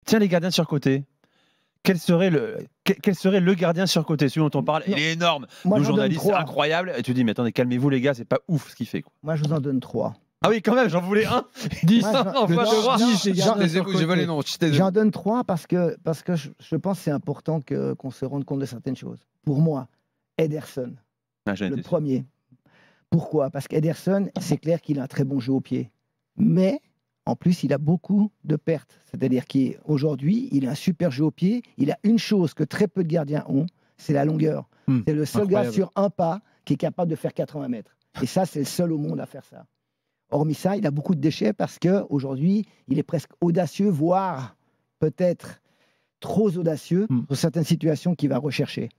Tiens, les gardiens surcotés. Quel serait le gardien surcoté, celui dont on parle? Il est énorme. Moi, Nous, j'en donne journalistes, c'est 3. incroyable. Et tu dis, mais attendez, calmez-vous, les gars, c'est pas ouf ce qu'il fait. Quoi. Moi, je vous en donne 3. Ah oui, quand même, j'en voulais un. 10 Moi, en fois 3. J'ai volé non. J'en donne 3 parce que je pense que c'est important qu'on se rende compte de certaines choses. Pour moi, Ederson, le premier. Pourquoi? Parce qu'Ederson, c'est clair qu'il a un très bon jeu au pied. Mais, en plus, il a beaucoup de pertes. C'est-à-dire qu'aujourd'hui, il a un super jeu au pied. Il a une chose que très peu de gardiens ont, c'est la longueur. C'est le seul gars sur un pas qui est capable de faire 80 mètres. Et ça, c'est le seul au monde à faire ça. Hormis ça, il a beaucoup de déchets parce qu'aujourd'hui, il est presque audacieux, voire peut-être trop audacieux sur certaines situations qu'il va rechercher.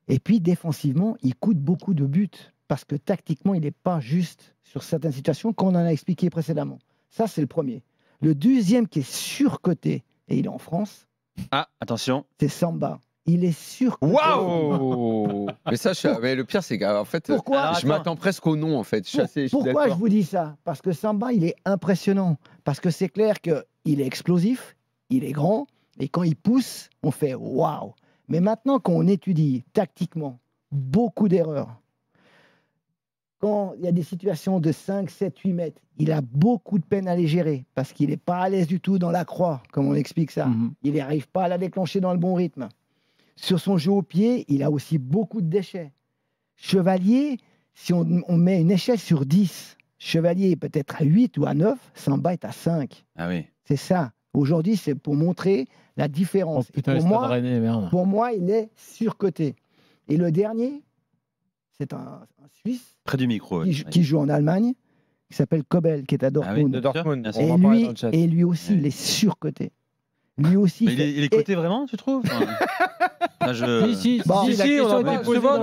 Et puis, défensivement, il coûte beaucoup de buts parce que tactiquement, il n'est pas juste sur certaines situations qu'on en a expliqué précédemment. Ça, c'est le premier. Le deuxième qui est surcoté, et il est en France. Ah, attention. C'est Samba. Il est surcoté. Waouh. Mais le pire, c'est qu'en fait, je m'attends presque au nom, en fait. Pourquoi je vous dis ça? Parce que Samba, il est impressionnant. Parce que c'est clair qu'il est explosif, il est grand, et quand il pousse, on fait waouh. Mais maintenant, quand on étudie tactiquement, beaucoup d'erreurs. Quand il y a des situations de 5, 7, 8 mètres, il a beaucoup de peine à les gérer parce qu'il n'est pas à l'aise du tout dans la croix, comme on explique ça. Il n'arrive pas à la déclencher dans le bon rythme. Sur son jeu au pied, il a aussi beaucoup de déchets. Chevalier, si on met une échelle sur 10, Chevalier est peut-être à 8 ou à 9, Samba est à 5. Ah oui. C'est ça. Aujourd'hui, c'est pour montrer la différence. Oh, putain, pour moi, il est surcoté. Et le dernier, c'est un Suisse. Près du micro. Qui joue en Allemagne, qui s'appelle Kobel, qui est à Dortmund. De Dortmund. Et lui aussi, il est surcoté. Lui aussi. Mais il est coté vraiment, tu trouves? Si, on en parle souvent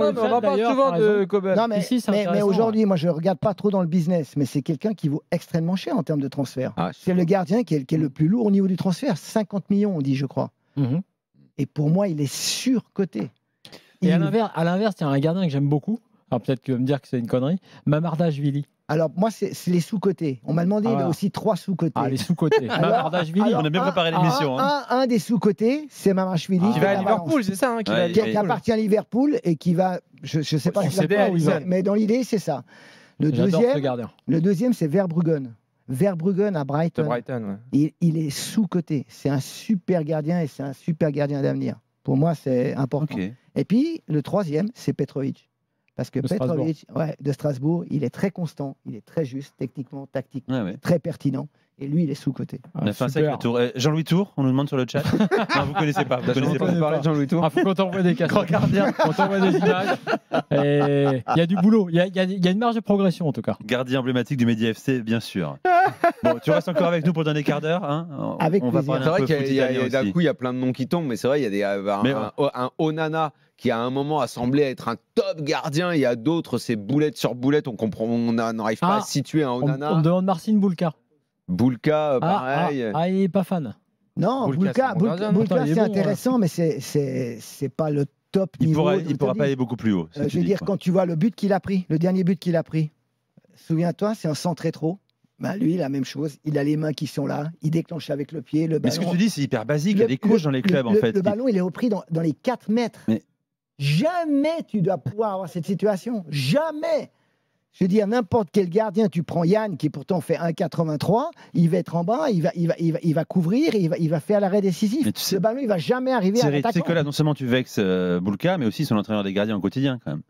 de Kobel. Non, mais aujourd'hui, moi, je ne regarde pas trop dans le business, mais c'est quelqu'un qui vaut extrêmement cher en termes de transfert. C'est le gardien qui est le plus lourd au niveau du transfert. 50 millions, on dit, je crois. Et pour moi, il est surcoté. Et à l'inverse, il y a un gardien que j'aime beaucoup. Alors peut-être que me dire que c'est une connerie. Mamardashvili. Alors moi, c'est les sous-cotés. On m'a demandé il y a aussi 3 sous-cotés. Ah, les sous-cotés. Mamardashvili. On a bien préparé l'émission. Un des sous-cotés, c'est Mamardashvili. Qui va à Liverpool, c'est ça qui appartient à Liverpool et qui va, je ne sais pas si mais dans l'idée, c'est ça. Le deuxième, c'est Verbruggen. Verbruggen à Brighton. Il est sous-coté. C'est un super gardien et c'est un super gardien d'avenir. Pour moi, c'est important. Et puis, le troisième, c'est Petrovic. Parce que Petrovic, de Strasbourg, il est très constant, il est très juste, techniquement, tactiquement, très pertinent. Et lui, il est sous-coté. On a fait un sacré tour. Jean-Louis Tour, on nous demande sur le chat. Non, vous ne connaissez pas. Vous connaissez pas parler de Jean-Louis Tour. Il faut qu'on t'envoie des cassettes. Grand gardien. On t'envoie des images. Il y a du boulot. Il y a une marge de progression, en tout cas. Gardien emblématique du Medi FC, bien sûr. Bon, tu restes encore avec nous pour le dernier quart d'heure. Hein, avec plaisir. C'est vrai qu'il d'un coup, il y a plein de noms qui tombent, mais c'est vrai, il y a un Onana qui à un moment a semblé être un top gardien. Il y a d'autres, c'est boulette sur boulette. On n'arrive pas à situer un Onana. On me demande Marcin Bulka. Bulka, pareil. Il n'est pas fan. Non, Bulka c'est intéressant, mais c'est pas le top niveau. Il ne pourra pas aller beaucoup plus haut. Je veux dire, quand tu vois le but qu'il a pris, le dernier but qu'il a pris, souviens-toi, c'est un centre rétro. Lui, la même chose. Il a les mains qui sont là. Il déclenche avec le pied. Le ballon. Mais ce que tu dis, c'est hyper basique. Il y a des coachs dans les clubs, en fait. Le ballon, il est repris dans les 4 mètres. Mais... Jamais tu dois pouvoir avoir cette situation. Jamais. Je veux dire, n'importe quel gardien, tu prends Yann, qui pourtant fait 1,83, il va être en bas, il va couvrir, il va faire l'arrêt décisif. Le ballon, il ne va jamais arriver à l'attaquant. Tu sais que là, non seulement tu vexes Bulka, mais aussi son entraîneur des gardiens au quotidien, quand même.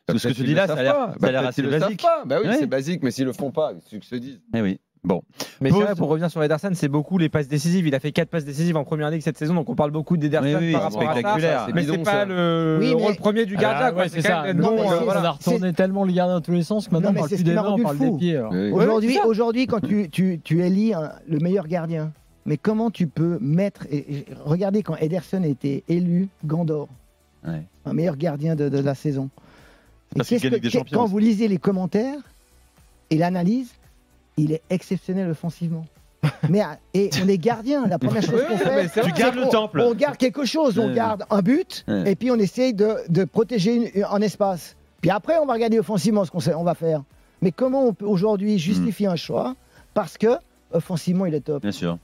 Parce que ce que tu dis là, ça a l'air assez basique. Bah oui, c'est basique, mais s'ils le font pas, c'est ce que je te dis. Eh oui. Bon. Mais c'est vrai, pour revenir sur Ederson, c'est beaucoup les passes décisives. Il a fait 4 passes décisives en première ligue cette saison, donc on parle beaucoup d'Ederson par rapport à ça. Mais c'est pas le rôle premier du gardien. C'est ça. On a retourné tellement le gardien dans tous les sens que maintenant on parle plus des mains, on parle des pieds. Aujourd'hui, quand tu élis le meilleur gardien, mais comment tu peux mettre... Regardez quand Ederson a été élu Gandor, un meilleur gardien de la saison. Quand vous lisez les commentaires et l'analyse, il est exceptionnel offensivement. Et on est gardien. La première chose qu'on fait, tu gardes le temple. On garde quelque chose. On garde un but et puis on essaye de protéger un espace. Puis après, on va regarder offensivement ce qu'on va faire. Mais comment on peut aujourd'hui justifier un choix parce que offensivement, il est top? Bien sûr.